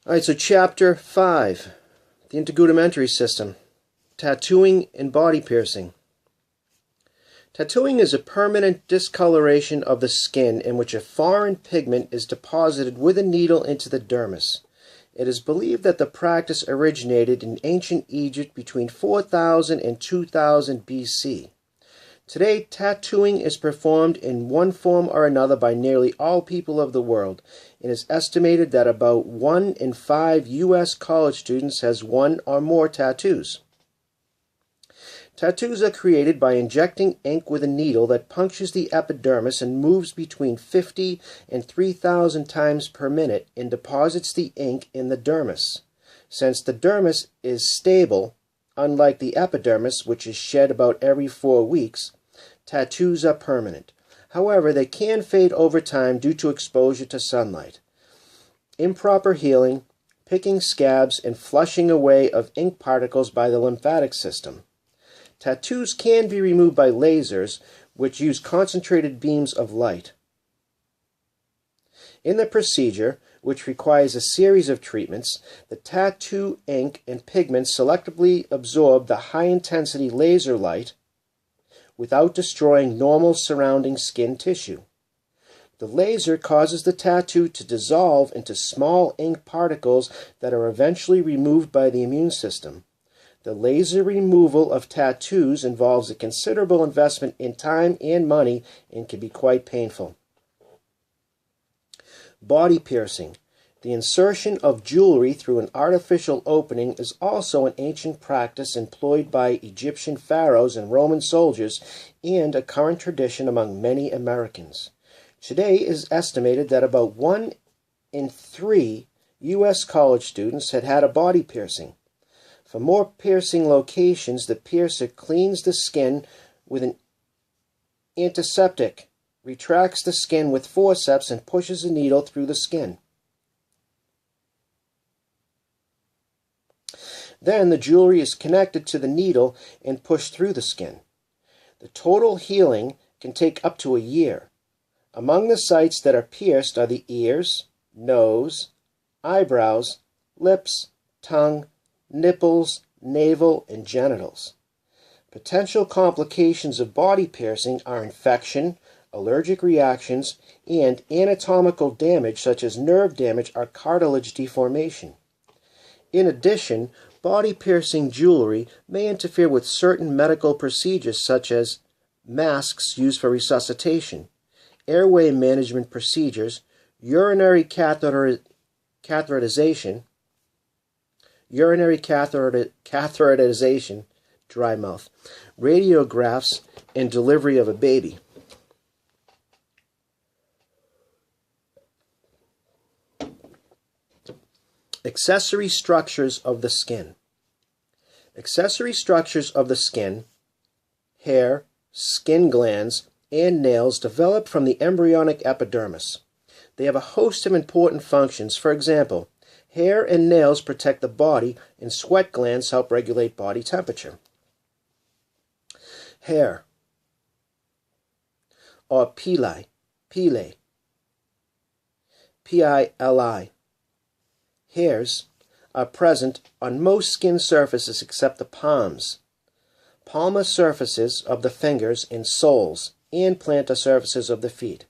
Alright, so Chapter 5, the Integumentary System, Tattooing and Body Piercing. Tattooing is a permanent discoloration of the skin in which a foreign pigment is deposited with a needle into the dermis. It is believed that the practice originated in ancient Egypt between 4000 and 2000 BC. Today, tattooing is performed in one form or another by nearly all people of the world. It is estimated that about 1 in 5 U.S. college students has one or more tattoos. Tattoos are created by injecting ink with a needle that punctures the epidermis and moves between 50 and 3,000 times per minute and deposits the ink in the dermis. Since the dermis is stable, unlike the epidermis, which is shed about every 4 weeks, tattoos are permanent. However, they can fade over time due to exposure to sunlight. Improper healing, picking scabs, and flushing away of ink particles by the lymphatic system. Tattoos can be removed by lasers, which use concentrated beams of light. In the procedure, which requires a series of treatments, the tattoo ink and pigments selectively absorb the high-intensity laser light without destroying normal surrounding skin tissue. The laser causes the tattoo to dissolve into small ink particles that are eventually removed by the immune system. The laser removal of tattoos involves a considerable investment in time and money and can be quite painful. Body piercing. The insertion of jewelry through an artificial opening is also an ancient practice employed by Egyptian pharaohs and Roman soldiers and a current tradition among many Americans. Today it is estimated that about 1 in 3 U.S. college students had a body piercing. For more piercing locations, the piercer cleans the skin with an antiseptic, retracts the skin with forceps, and pushes a needle through the skin. Then the jewelry is connected to the needle and pushed through the skin. The total healing can take up to a year. Among the sites that are pierced are the ears, nose, eyebrows, lips, tongue, nipples, navel, and genitals. Potential complications of body piercing are infection, allergic reactions, and anatomical damage such as nerve damage or cartilage deformation. In addition, body piercing jewelry may interfere with certain medical procedures such as masks used for resuscitation, airway management procedures, urinary catheterization, dry mouth, radiographs, and delivery of a baby. Accessory structures of the skin. Accessory structures of the skin, hair, skin glands, and nails develop from the embryonic epidermis. They have a host of important functions. For example, hair and nails protect the body, and sweat glands help regulate body temperature. Hair, or pili, P-I-L-I. Hairs are present on most skin surfaces except the palms, palmar surfaces of the fingers and soles, and plantar surfaces of the feet.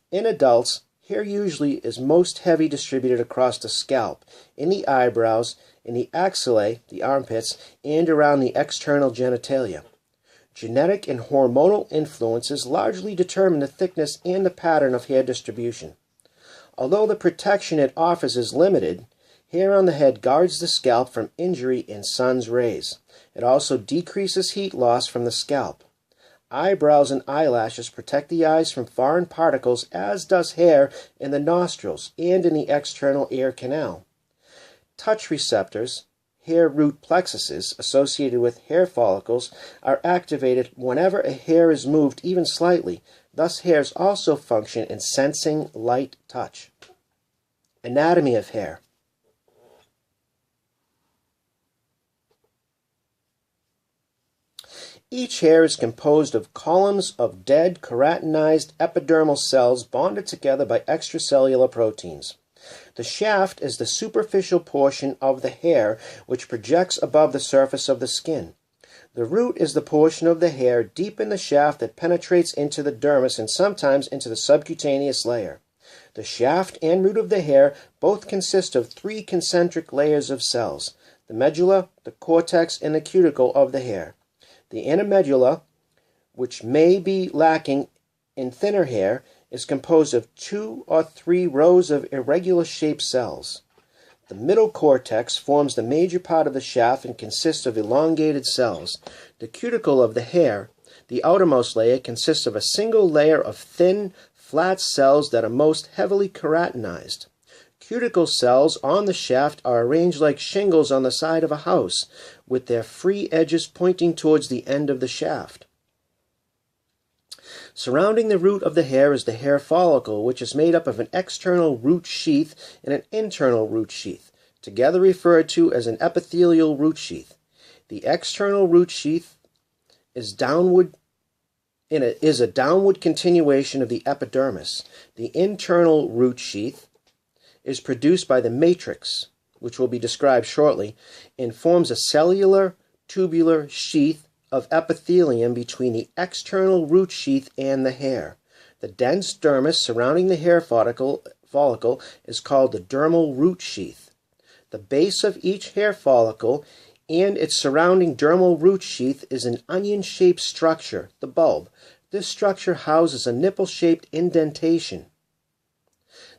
In adults, hair usually is most heavy distributed across the scalp, in the eyebrows, in the axillae, the armpits, and around the external genitalia. Genetic and hormonal influences largely determine the thickness and the pattern of hair distribution. Although the protection it offers is limited, hair on the head guards the scalp from injury in sun's rays. It also decreases heat loss from the scalp. Eyebrows and eyelashes protect the eyes from foreign particles, as does hair in the nostrils and in the external ear canal. Touch receptors, hair root plexuses associated with hair follicles, are activated whenever a hair is moved even slightly. Thus, hairs also function in sensing light touch. Anatomy of hair. Each hair is composed of columns of dead, keratinized epidermal cells bonded together by extracellular proteins. The shaft is the superficial portion of the hair which projects above the surface of the skin. The root is the portion of the hair deep in the shaft that penetrates into the dermis and sometimes into the subcutaneous layer. The shaft and root of the hair both consist of 3 concentric layers of cells: the medulla, the cortex, and the cuticle of the hair. The intermedulla, which may be lacking in thinner hair, is composed of 2 or 3 rows of irregular-shaped cells. The middle cortex forms the major part of the shaft and consists of elongated cells. The cuticle of the hair, the outermost layer, consists of a single layer of thin, flat cells that are most heavily keratinized. Cuticle cells on the shaft are arranged like shingles on the side of a house, with their free edges pointing towards the end of the shaft. Surrounding the root of the hair is the hair follicle, which is made up of an external root sheath and an internal root sheath, together referred to as an epithelial root sheath. The external root sheath is a downward continuation of the epidermis. The internal root sheath is produced by the matrix, which will be described shortly, and forms a cellular tubular sheath of epithelium between the external root sheath and the hair. The dense dermis surrounding the hair follicle is called the dermal root sheath. The base of each hair follicle and its surrounding dermal root sheath is an onion-shaped structure, the bulb. This structure houses a nipple-shaped indentation,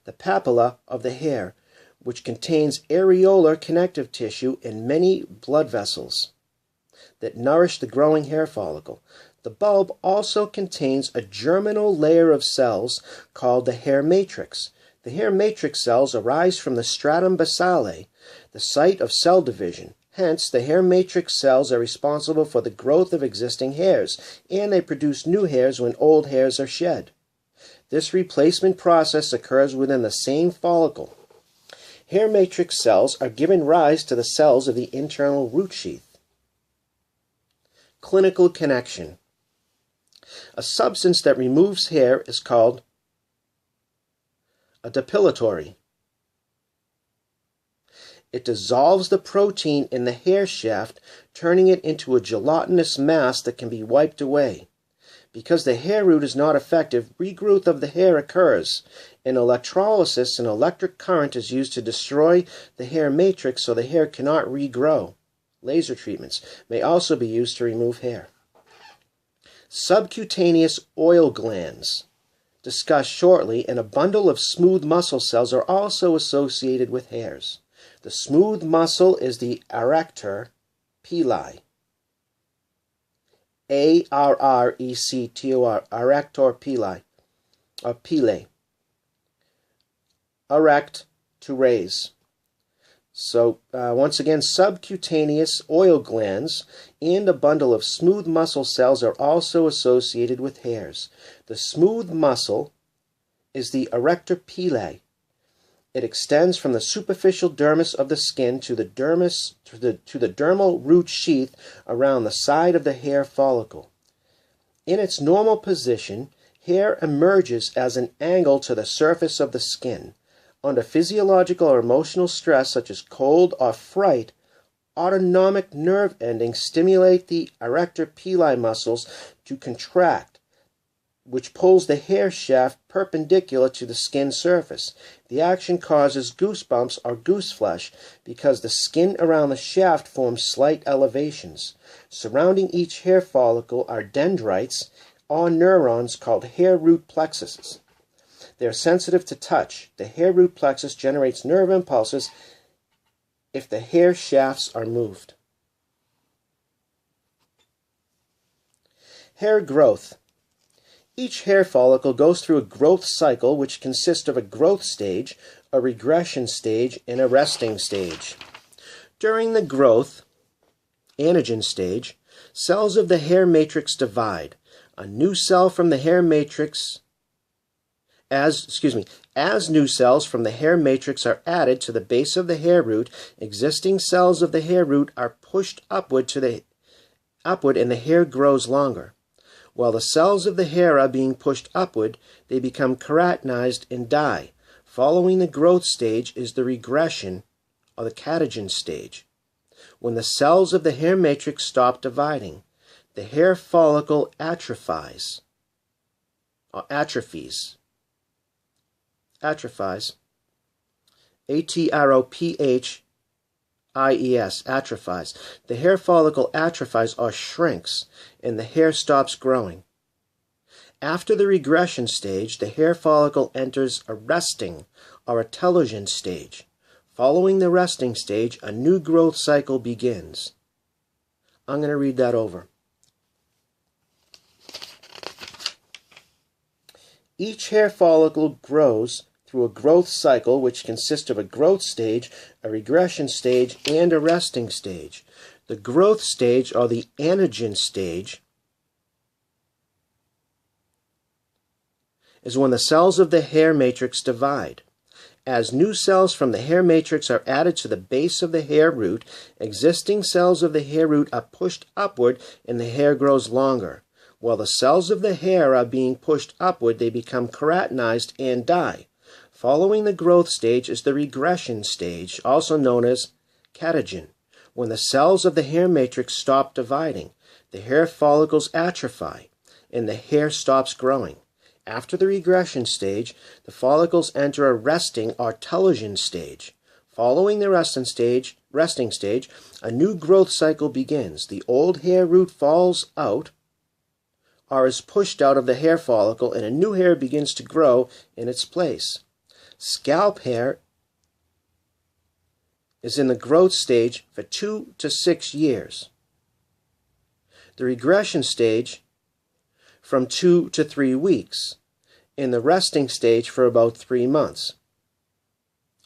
the papilla of the hair, which contains areolar connective tissue and many blood vessels that nourish the growing hair follicle. The bulb also contains a germinal layer of cells called the hair matrix. The hair matrix cells arise from the stratum basale, the site of cell division. Hence, the hair matrix cells are responsible for the growth of existing hairs, and they produce new hairs when old hairs are shed. This replacement process occurs within the same follicle. Hair matrix cells are giving rise to the cells of the internal root sheath. Clinical connection. A substance that removes hair is called a depilatory. It dissolves the protein in the hair shaft, turning it into a gelatinous mass that can be wiped away. Because the hair root is not effective, regrowth of the hair occurs. In electrolysis, an electric current is used to destroy the hair matrix so the hair cannot regrow. Laser treatments may also be used to remove hair. Subcutaneous oil glands, discussed shortly, and a bundle of smooth muscle cells are also associated with hairs. The smooth muscle is the arrector pili. A-R-R-E-C-T-O-R, arrector pili, or pile. Erect, to raise. So, once again, subcutaneous oil glands and a bundle of smooth muscle cells are also associated with hairs. The smooth muscle is the arrector pili. It extends from the superficial dermis of the skin to the dermal root sheath around the side of the hair follicle. In its normal position, hair emerges as an angle to the surface of the skin. Under physiological or emotional stress, such as cold or fright, autonomic nerve endings stimulate the arrector pili muscles to contract, which pulls the hair shaft perpendicular to the skin surface. The action causes goosebumps or gooseflesh because the skin around the shaft forms slight elevations. Surrounding each hair follicle are dendrites or neurons called hair root plexuses. They are sensitive to touch. The hair root plexus generates nerve impulses if the hair shafts are moved. Hair growth. Each hair follicle goes through a growth cycle which consists of a growth stage, a regression stage, and a resting stage. During the growth, anagen stage, cells of the hair matrix divide. A new cell from the hair matrix As new cells from the hair matrix are added to the base of the hair root, existing cells of the hair root are pushed upward and the hair grows longer. While the cells of the hair are being pushed upward, they become keratinized and die. Following the growth stage is the regression, or the catagen stage. When the cells of the hair matrix stop dividing, the hair follicle atrophies. Atrophies. A-T-R-O-P-H-I-E-S, atrophies. The hair follicle atrophies or shrinks, and the hair stops growing. After the regression stage, the hair follicle enters a resting or a telogen stage. Following the resting stage, a new growth cycle begins. I'm going to read that over. Each hair follicle grows through a growth cycle which consists of a growth stage, a regression stage, and a resting stage. The growth stage, or the anagen stage, is when the cells of the hair matrix divide. As new cells from the hair matrix are added to the base of the hair root, existing cells of the hair root are pushed upward and the hair grows longer. While the cells of the hair are being pushed upward, they become keratinized and die. Following the growth stage is the regression stage, also known as catagen. When the cells of the hair matrix stop dividing, the hair follicles atrophy and the hair stops growing. After the regression stage, the follicles enter a resting or telogen stage. Following the resting stage, a new growth cycle begins. The old hair root falls out or is pushed out of the hair follicle, and a new hair begins to grow in its place. Scalp hair is in the growth stage for 2 to 6 years. The regression stage from 2 to 3 weeks. In the resting stage for about 3 months.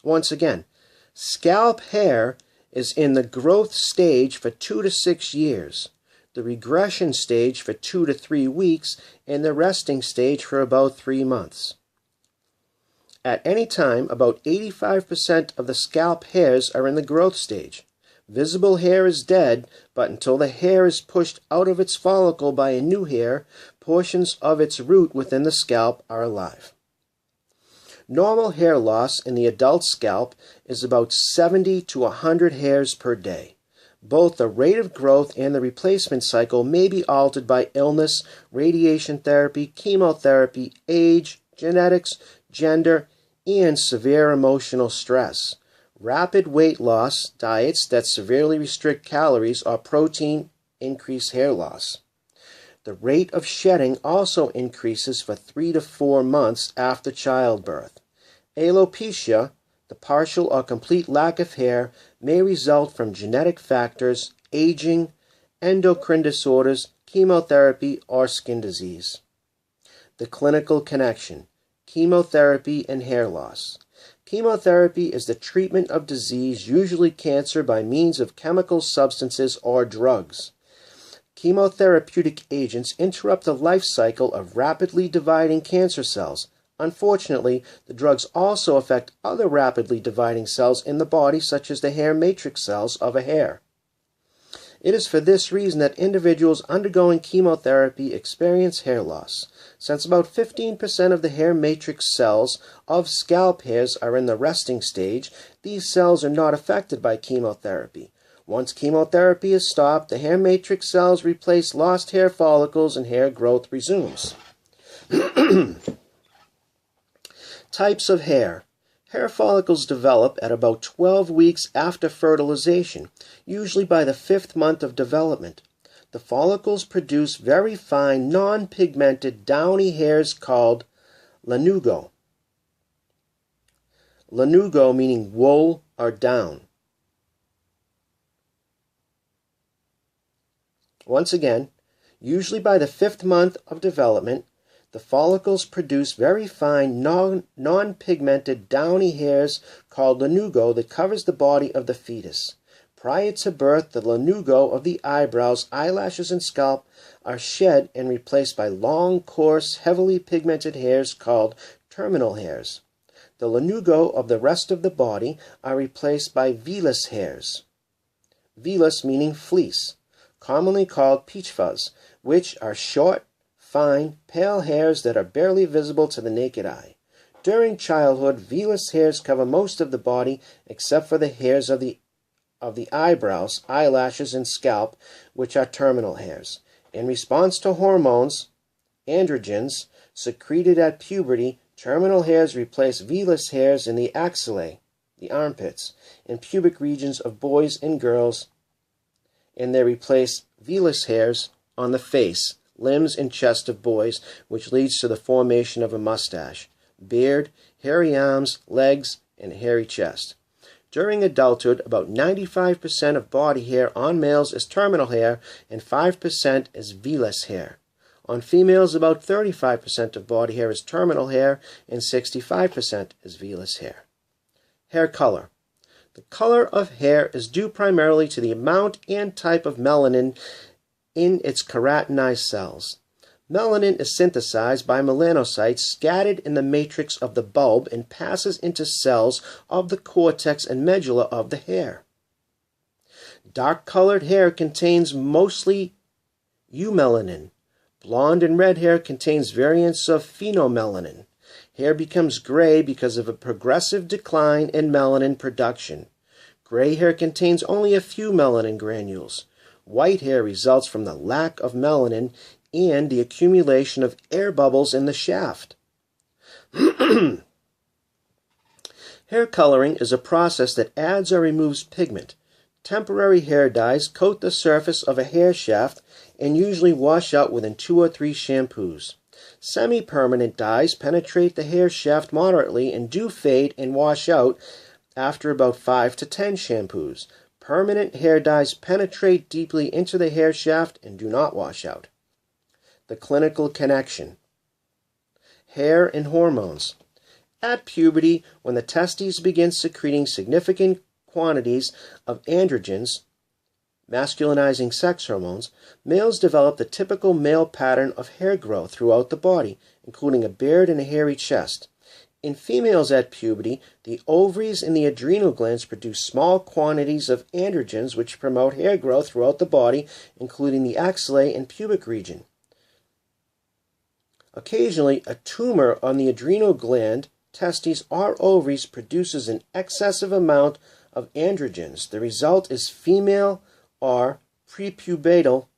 Once again, scalp hair is in the growth stage for 2 to 6 years, the regression stage for 2 to 3 weeks, and the resting stage for about 3 months. At any time, about 85% of the scalp hairs are in the growth stage. Visible hair is dead, but until the hair is pushed out of its follicle by a new hair, portions of its root within the scalp are alive. Normal hair loss in the adult scalp is about 70 to 100 hairs per day. Both the rate of growth and the replacement cycle may be altered by illness, radiation therapy, chemotherapy, age, genetics, gender, and severe emotional stress. Rapid weight loss diets that severely restrict calories or protein increase hair loss. The rate of shedding also increases for 3 to 4 months after childbirth. Alopecia, the partial or complete lack of hair, may result from genetic factors, aging, endocrine disorders, chemotherapy, or skin disease. The clinical connection: chemotherapy and hair loss. Chemotherapy is the treatment of disease, usually cancer, by means of chemical substances or drugs. Chemotherapeutic agents interrupt the life cycle of rapidly dividing cancer cells. Unfortunately, the drugs also affect other rapidly dividing cells in the body, such as the hair matrix cells of a hair. It is for this reason that individuals undergoing chemotherapy experience hair loss. Since about 15% of the hair matrix cells of scalp hairs are in the resting stage, these cells are not affected by chemotherapy. Once chemotherapy is stopped, the hair matrix cells replace lost hair follicles and hair growth resumes. Types of hair. Hair follicles develop at about 12 weeks after fertilization, usually by the 5th month of development. The follicles produce very fine, non-pigmented, downy hairs called lanugo. Lanugo meaning wool or down. Once again, usually by the 5th month of development, the follicles produce very fine, non-pigmented, downy hairs called lanugo that covers the body of the fetus. Prior to birth, the lanugo of the eyebrows, eyelashes, and scalp are shed and replaced by long, coarse, heavily pigmented hairs called terminal hairs. The lanugo of the rest of the body are replaced by vellus hairs. Vellus meaning fleece, commonly called peach fuzz, which are short, fine, pale hairs that are barely visible to the naked eye. During childhood, vellus hairs cover most of the body except for the hairs of the eyebrows, eyelashes, and scalp, which are terminal hairs. In response to hormones, androgens, secreted at puberty, terminal hairs replace vellus hairs in the axillae, the armpits, and pubic regions of boys and girls, and they replace vellus hairs on the face, limbs, and chest of boys, which leads to the formation of a mustache, beard, hairy arms, legs, and hairy chest. During adulthood, about 95% of body hair on males is terminal hair and 5% is vellus hair. On females, about 35% of body hair is terminal hair and 65% is vellus hair. Hair color. The color of hair is due primarily to the amount and type of melanin in its keratinized cells. Melanin is synthesized by melanocytes scattered in the matrix of the bulb and passes into cells of the cortex and medulla of the hair. Dark-colored hair contains mostly eumelanin. Blonde and red hair contains variants of phenomelanin. Hair becomes gray because of a progressive decline in melanin production. Gray hair contains only a few melanin granules. White hair results from the lack of melanin and the accumulation of air bubbles in the shaft. Hair coloring is a process that adds or removes pigment. Temporary hair dyes coat the surface of a hair shaft and usually wash out within 2 or 3 shampoos. Semi-permanent dyes penetrate the hair shaft moderately and do fade and wash out after about 5 to 10 shampoos. Permanent hair dyes penetrate deeply into the hair shaft and do not wash out. The clinical connection. Hair and hormones. At puberty, when the testes begin secreting significant quantities of androgens, masculinizing sex hormones, males develop the typical male pattern of hair growth throughout the body, including a beard and a hairy chest. In females at puberty, the ovaries and the adrenal glands produce small quantities of androgens which promote hair growth throughout the body, including the axillae and pubic region. Occasionally, a tumor on the adrenal gland, testes, or ovaries produces an excessive amount of androgens. The result is female or prepubertal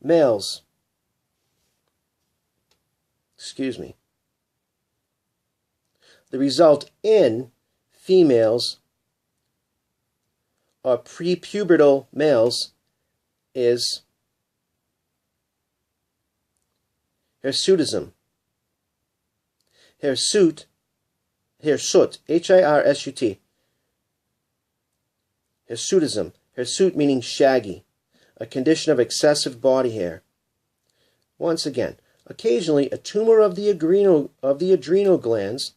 males. The result in females or prepubertal males is hirsutism. Hirsute, H-I-R-S-U-T. Hirsutism. Hirsute meaning shaggy, a condition of excessive body hair. Once again, occasionally a tumor of the adrenal glands,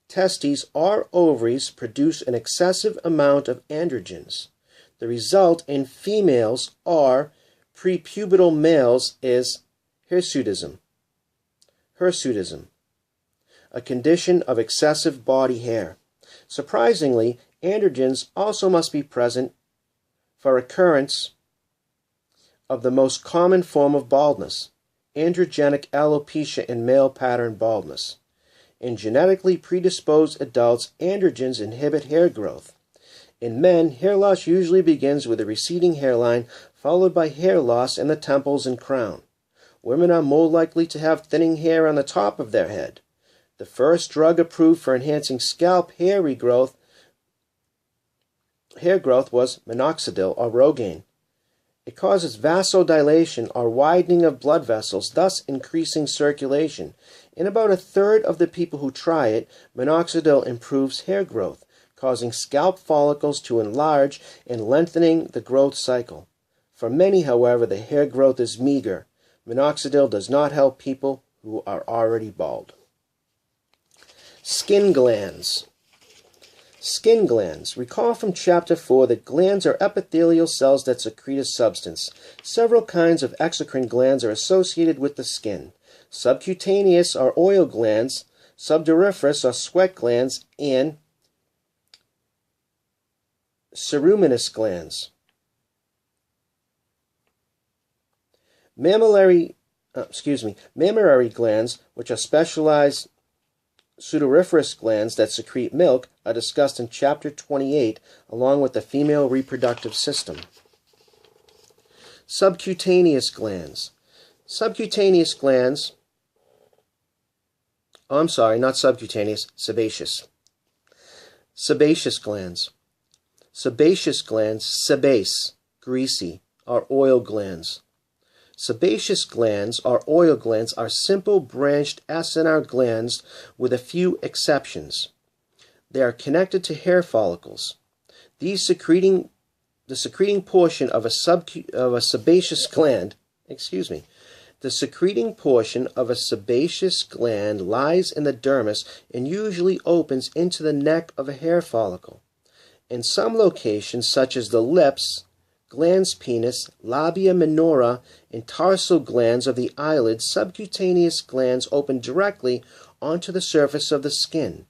testes, or ovaries produce an excessive amount of androgens. The result in females or prepubertal males is hirsutism. A condition of excessive body hair. Surprisingly, androgens also must be present for occurrence of the most common form of baldness, androgenic alopecia and male pattern baldness. In genetically predisposed adults, androgens inhibit hair growth. In men, hair loss usually begins with a receding hairline, followed by hair loss in the temples and crown. Women are more likely to have thinning hair on the top of their head. The first drug approved for enhancing scalp hair growth was minoxidil or Rogaine. It causes vasodilation or widening of blood vessels, thus increasing circulation. In about a third of the people who try it, minoxidil improves hair growth, causing scalp follicles to enlarge and lengthening the growth cycle. For many, however, the hair growth is meager. Minoxidil does not help people who are already bald. Skin glands. Skin glands. Recall from Chapter 4 that glands are epithelial cells that secrete a substance. Several kinds of exocrine glands are associated with the skin. Subcutaneous or oil glands, subduriferous or sweat glands, and ceruminous glands. Mammillary Mammary glands, which are specialized sudoriferous glands that secrete milk, are discussed in Chapter 28, along with the female reproductive system. Subcutaneous glands. Subcutaneous glands, not subcutaneous, sebaceous. Sebaceous glands. Sebaceous glands, sebase, greasy, are oil glands. Sebaceous glands or oil glands are simple branched acinar glands with a few exceptions. They are connected to hair follicles. The secreting portion of a sebaceous gland, the secreting portion of a sebaceous gland lies in the dermis and usually opens into the neck of a hair follicle. In some locations, such as the lips, glans penis, labia minora, and tarsal glands of the eyelids, subcutaneous glands open directly onto the surface of the skin.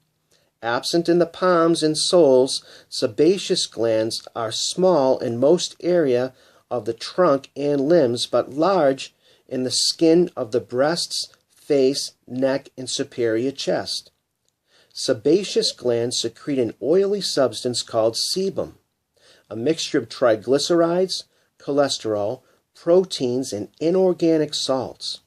Absent in the palms and soles, sebaceous glands are small in most area of the trunk and limbs, but large in the skin of the breasts, face, neck, and superior chest. Sebaceous glands secrete an oily substance called sebum, a mixture of triglycerides, cholesterol, proteins, and inorganic salts.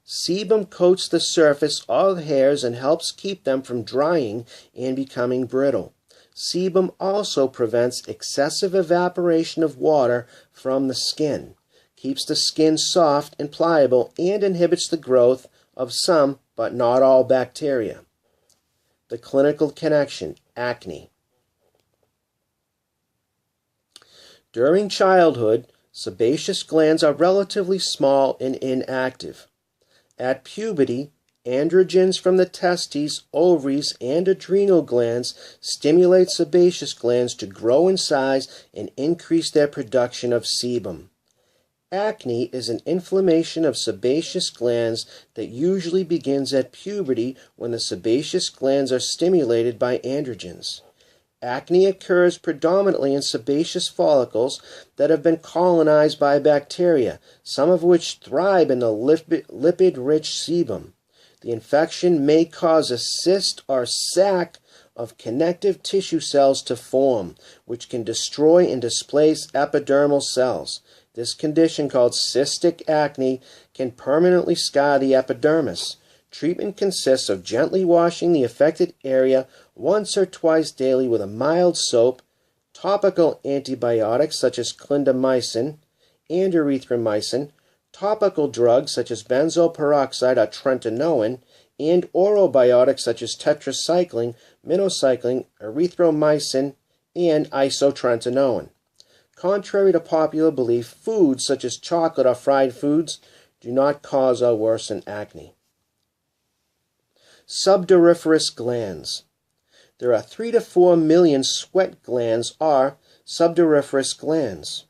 Sebum coats the surface of hairs and helps keep them from drying and becoming brittle. Sebum also prevents excessive evaporation of water from the skin, keeps the skin soft and pliable, and inhibits the growth of some, but not all, bacteria. The clinical connection, acne. During childhood, sebaceous glands are relatively small and inactive. At puberty, androgens from the testes, ovaries, and adrenal glands stimulate sebaceous glands to grow in size and increase their production of sebum. Acne is an inflammation of sebaceous glands that usually begins at puberty when the sebaceous glands are stimulated by androgens. Acne occurs predominantly in sebaceous follicles that have been colonized by bacteria, some of which thrive in the lipid-rich sebum. The infection may cause a cyst or sac of connective tissue cells to form, which can destroy and displace epidermal cells. This condition, called cystic acne, can permanently scar the epidermis. Treatment consists of gently washing the affected area once or twice daily with a mild soap, topical antibiotics such as clindamycin and erythromycin, topical drugs such as benzoyl peroxide or tretinoin, and oral biotics such as tetracycline, minocycline, erythromycin, and isotretinoin. Contrary to popular belief, foods such as chocolate or fried foods do not cause or worsen acne. Subduriferous glands. There are 3 to 4 million sweat glands or subduriferous glands.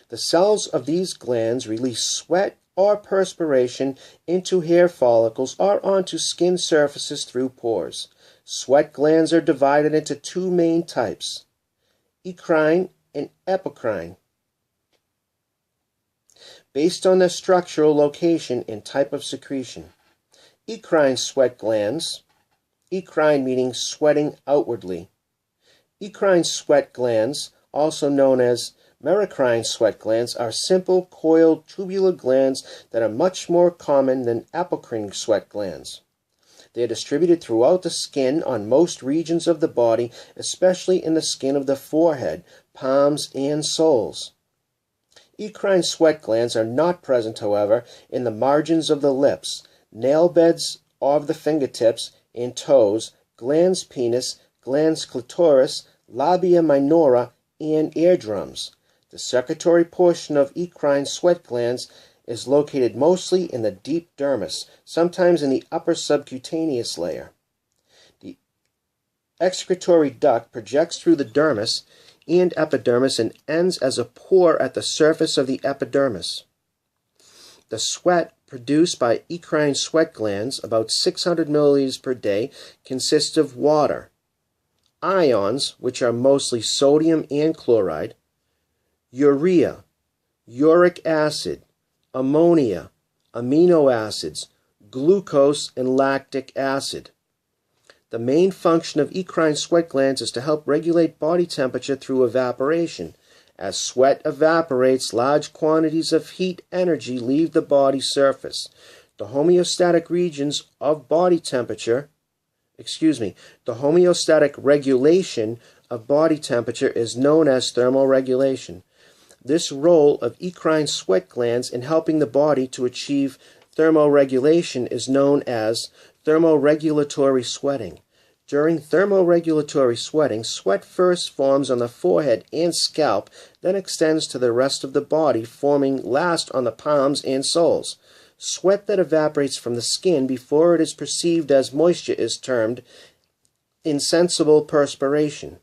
The cells of these glands release sweat or perspiration into hair follicles or onto skin surfaces through pores. Sweat glands are divided into 2 main types, eccrine and epicrine, based on their structural location and type of secretion. Eccrine sweat glands, eccrine meaning sweating outwardly. Eccrine sweat glands, also known as merocrine sweat glands, are simple coiled tubular glands that are much more common than apocrine sweat glands. They are distributed throughout the skin on most regions of the body, especially in the skin of the forehead, palms, and soles. Eccrine sweat glands are not present, however, in the margins of the lips, nail beds of the fingertips and toes, glans penis, glans clitoris, labia minora, and eardrums. The secretory portion of eccrine sweat glands is located mostly in the deep dermis, sometimes in the upper subcutaneous layer. The excretory duct projects through the dermis and epidermis and ends as a pore at the surface of the epidermis. The sweat produced by eccrine sweat glands, about 600 milliliters per day, consists of water, ions, which are mostly sodium and chloride, urea, uric acid, ammonia, amino acids, glucose, and lactic acid. The main function of eccrine sweat glands is to help regulate body temperature through evaporation. As sweat evaporates, large quantities of heat energy leave the body surface. The homeostatic regions of body temperature, the homeostatic regulation of body temperature is known as thermoregulation. This role of eccrine sweat glands in helping the body to achieve thermoregulation is known as thermoregulatory sweating. During thermoregulatory sweating, sweat first forms on the forehead and scalp, then extends to the rest of the body, forming last on the palms and soles. Sweat that evaporates from the skin before it is perceived as moisture is termed insensible perspiration.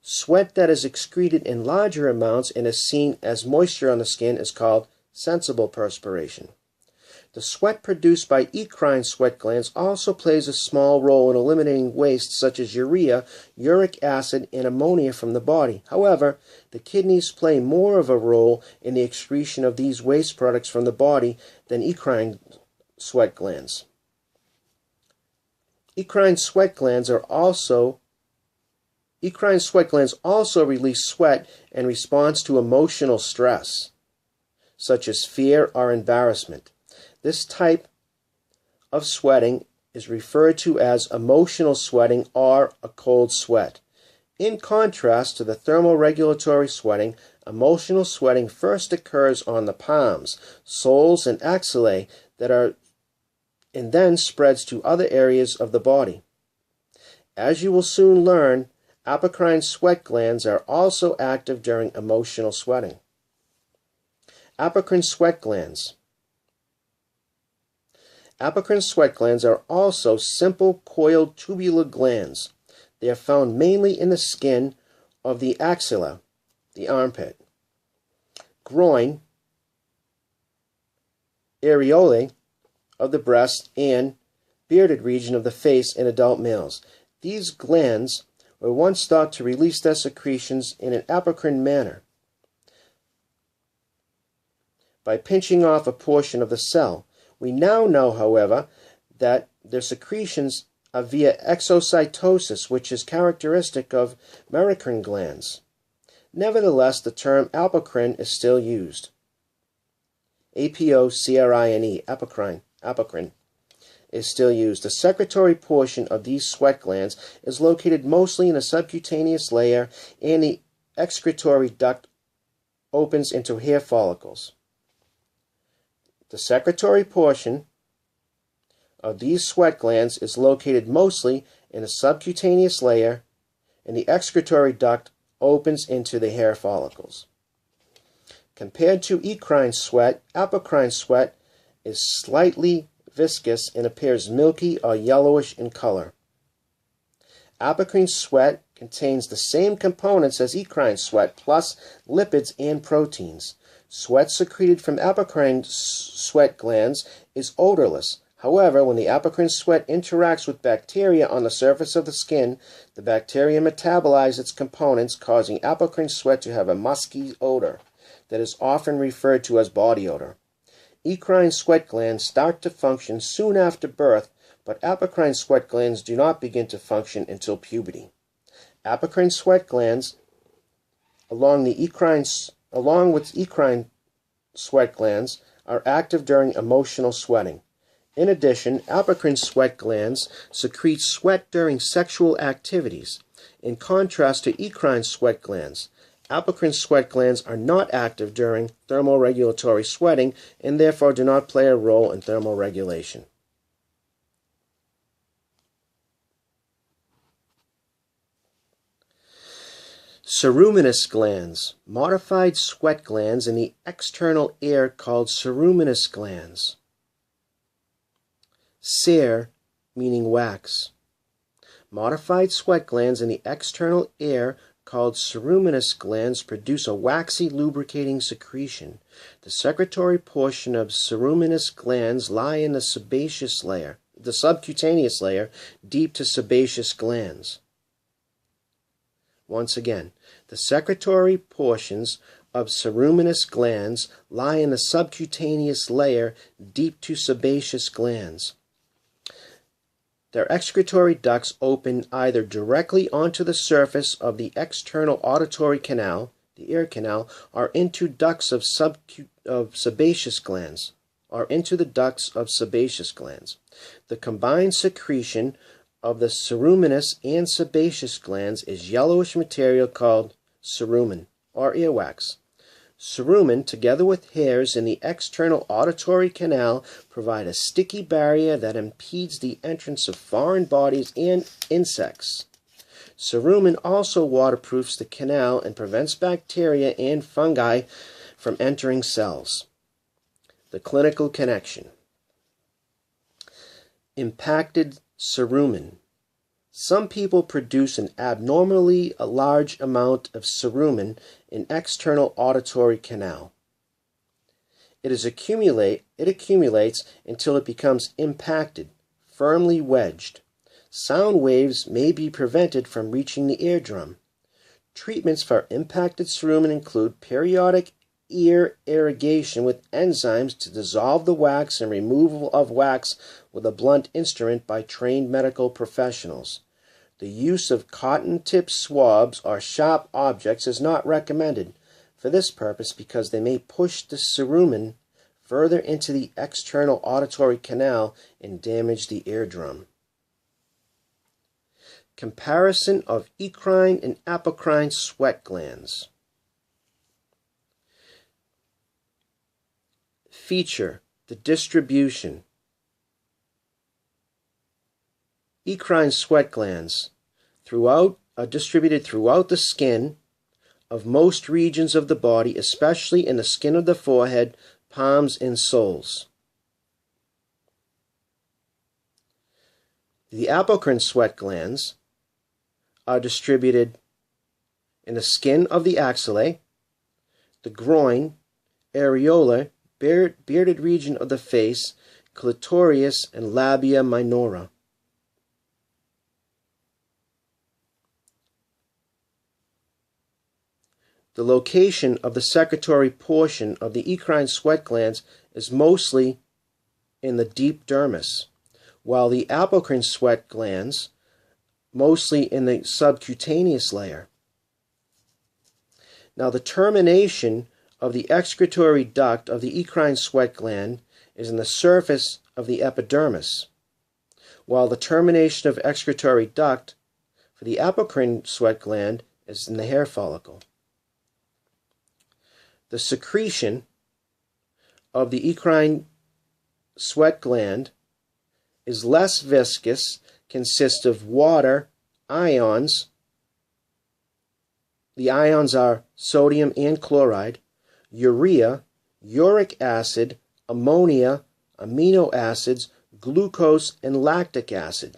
Sweat that is excreted in larger amounts and is seen as moisture on the skin is called sensible perspiration. The sweat produced by eccrine sweat glands also plays a small role in eliminating waste such as urea, uric acid, and ammonia from the body. However, the kidneys play more of a role in the excretion of these waste products from the body than eccrine sweat glands. Eccrine sweat glands also release sweat in response to emotional stress, such as fear or embarrassment. This type of sweating is referred to as emotional sweating or a cold sweat. In contrast to the thermoregulatory sweating, emotional sweating first occurs on the palms, soles, and axillae and then spreads to other areas of the body. As you will soon learn, apocrine sweat glands are also active during emotional sweating. Apocrine sweat glands. Apocrine sweat glands are also simple coiled tubular glands. They are found mainly in the skin of the axilla, the armpit, groin, areolae of the breast, and bearded region of the face in adult males. These glands were once thought to release their secretions in an apocrine manner by pinching off a portion of the cell. We now know, however, that their secretions are via exocytosis, which is characteristic of merocrine glands. Nevertheless, the term apocrine is still used. Apocrine, apocrine is still used. The secretory portion of these sweat glands is located mostly in the subcutaneous layer, and the excretory duct opens into hair follicles. The secretory portion of these sweat glands is located mostly in the subcutaneous layer, and the excretory duct opens into the hair follicles. Compared to eccrine sweat, apocrine sweat is slightly viscous and appears milky or yellowish in color. Apocrine sweat contains the same components as eccrine sweat, plus lipids and proteins. Sweat secreted from apocrine sweat glands is odorless. However, when the apocrine sweat interacts with bacteria on the surface of the skin, the bacteria metabolize its components, causing apocrine sweat to have a musky odor that is often referred to as body odor. Eccrine sweat glands start to function soon after birth, but apocrine sweat glands do not begin to function until puberty. Apocrine sweat glands, along with eccrine sweat glands, are active during emotional sweating. In addition, apocrine sweat glands secrete sweat during sexual activities. In contrast to eccrine sweat glands, apocrine sweat glands are not active during thermoregulatory sweating and therefore do not play a role in thermoregulation. Ceruminous glands, modified sweat glands in the external air called ceruminous glands. Cere, meaning wax. Modified sweat glands in the external air called ceruminous glands produce a waxy lubricating secretion. The secretory portion of ceruminous glands lie in the subcutaneous layer, deep to sebaceous glands. Once again, the secretory portions of ceruminous glands lie in the subcutaneous layer deep to sebaceous glands. Their excretory ducts open either directly onto the surface of the external auditory canal, the ear canal, or into ducts of sebaceous glands, The combined secretion of the ceruminous and sebaceous glands is yellowish material called cerumen, or earwax. Cerumen, together with hairs in the external auditory canal, provide a sticky barrier that impedes the entrance of foreign bodies and insects. Cerumen also waterproofs the canal and prevents bacteria and fungi from entering cells. The clinical connection. Impacted cerumen. Some people produce an abnormally large amount of cerumen in external auditory canal. It accumulates until it becomes impacted, firmly wedged. Sound waves may be prevented from reaching the eardrum. Treatments for impacted cerumen include periodic ear irrigation with enzymes to dissolve the wax and removal of wax with a blunt instrument by trained medical professionals. The use of cotton-tip swabs or sharp objects is not recommended for this purpose because they may push the cerumen further into the external auditory canal and damage the eardrum. Comparison of eccrine and apocrine sweat glands. Feature: the distribution. Eccrine sweat glands are distributed throughout the skin of most regions of the body, especially in the skin of the forehead, palms, and soles. The apocrine sweat glands are distributed in the skin of the axillae, the groin, areolar, bearded region of the face, clitorius, and labia minora. The location of the secretory portion of the eccrine sweat glands is mostly in the deep dermis, while the apocrine sweat glands mostly in the subcutaneous layer. Now, the termination of the excretory duct of the eccrine sweat gland is in the surface of the epidermis, while the termination of excretory duct for the apocrine sweat gland is in the hair follicle. The secretion of the eccrine sweat gland is less viscous, consists of water, ions. The ions are sodium and chloride, urea, uric acid, ammonia, amino acids, glucose, and lactic acid.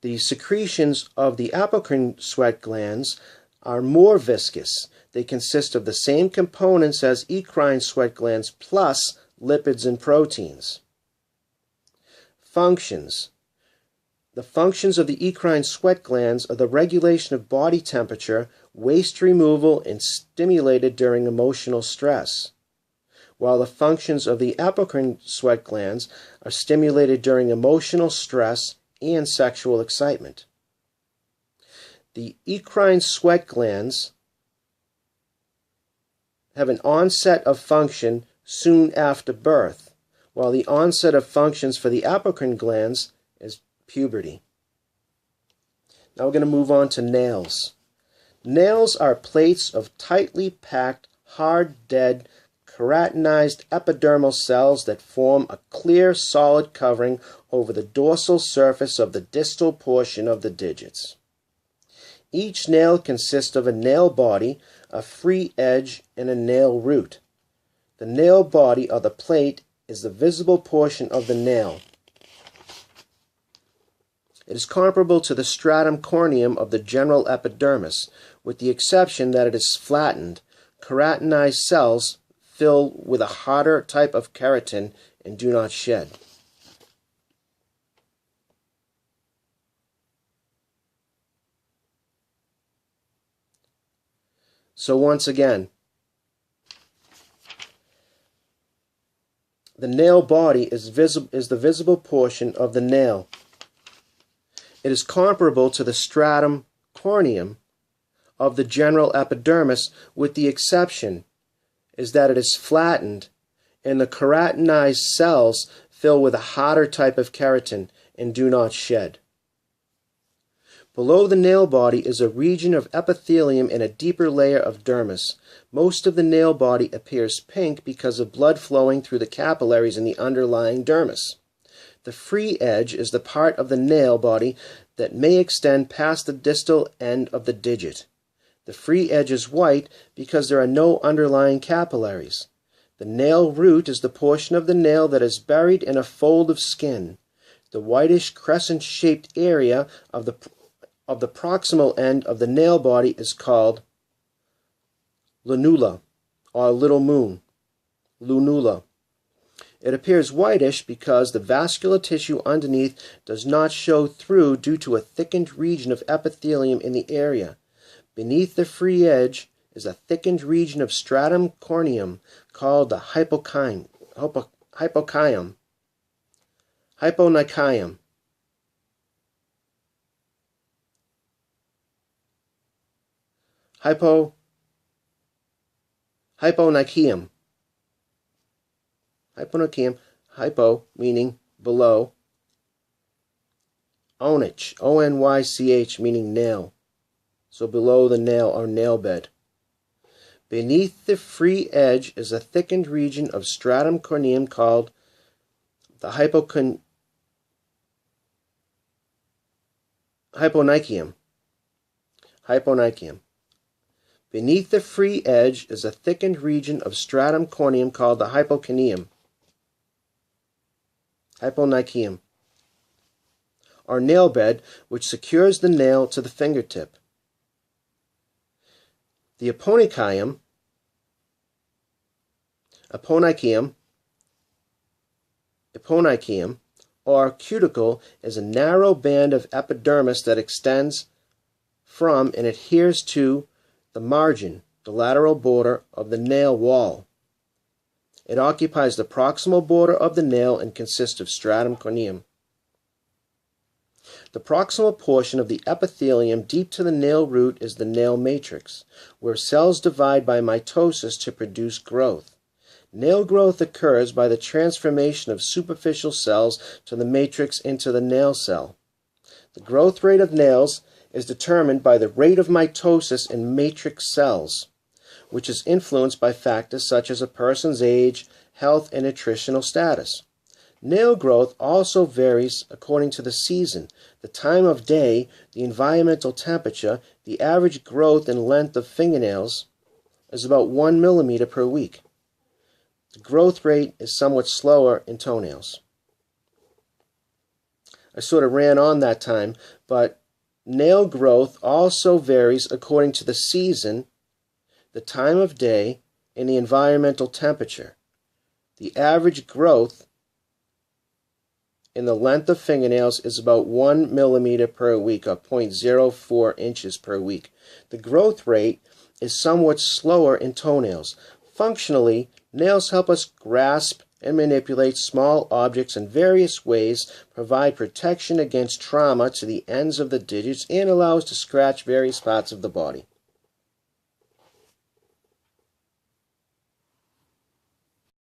The secretions of the apocrine sweat glands are more viscous. They consist of the same components as eccrine sweat glands plus lipids and proteins. Functions. The functions of the eccrine sweat glands are the regulation of body temperature, waste removal, and stimulated during emotional stress, while the functions of the apocrine sweat glands are stimulated during emotional stress and sexual excitement. The eccrine sweat glands have an onset of function soon after birth, while the onset of functions for the apocrine glands is puberty. Now we're going to move on to nails. Nails are plates of tightly packed, hard, dead, keratinized epidermal cells that form a clear, solid covering over the dorsal surface of the distal portion of the digits. Each nail consists of a nail body, a free edge, and a nail root. The nail body, or the plate, is the visible portion of the nail. It is comparable to the stratum corneum of the general epidermis, with the exception that it is flattened. Keratinized cells fill with a harder type of keratin and do not shed. So once again, the nail body is the visible portion of the nail. It is comparable to the stratum corneum of the general epidermis, with the exception is that it is flattened and the keratinized cells fill with a harder type of keratin and do not shed. Below the nail body is a region of epithelium and a deeper layer of dermis. Most of the nail body appears pink because of blood flowing through the capillaries in the underlying dermis. The free edge is the part of the nail body that may extend past the distal end of the digit. The free edge is white because there are no underlying capillaries. The nail root is the portion of the nail that is buried in a fold of skin. The whitish crescent-shaped area of the proximal end of the nail body is called lunula, or little moon, lunula. It appears whitish because the vascular tissue underneath does not show through due to a thickened region of epithelium in the area. Beneath the free edge is a thickened region of stratum corneum called the hyponychium. Hyponychium. Hypo meaning below. Onych, O-N-Y-C-H, meaning nail. So below the nail or nail bed. Beneath the free edge is a thickened region of stratum corneum called the hyponychium. Beneath the free edge is a thickened region of stratum corneum called the hyponychium, or nail bed, which secures the nail to the fingertip. The eponychium, or cuticle, is a narrow band of epidermis that extends from and adheres to the margin, the lateral border of the nail wall. It occupies the proximal border of the nail and consists of stratum corneum. The proximal portion of the epithelium deep to the nail root is the nail matrix, where cells divide by mitosis to produce growth. Nail growth occurs by the transformation of superficial cells to the matrix into the nail cell. The growth rate of nails is determined by the rate of mitosis in matrix cells, which is influenced by factors such as a person's age, health, and nutritional status. Nail growth also varies according to the season, the time of day, the environmental temperature. The average growth and length of fingernails is about 1 millimeter per week. The growth rate is somewhat slower in toenails. I sort of ran on that time, but nail growth also varies according to the season, the time of day, and the environmental temperature. The average growth in the length of fingernails is about 1 millimeter per week, or 0.04 inches per week. The growth rate is somewhat slower in toenails. Functionally, nails help us grasp and manipulate small objects in various ways, provide protection against trauma to the ends of the digits, and allow us to scratch various parts of the body.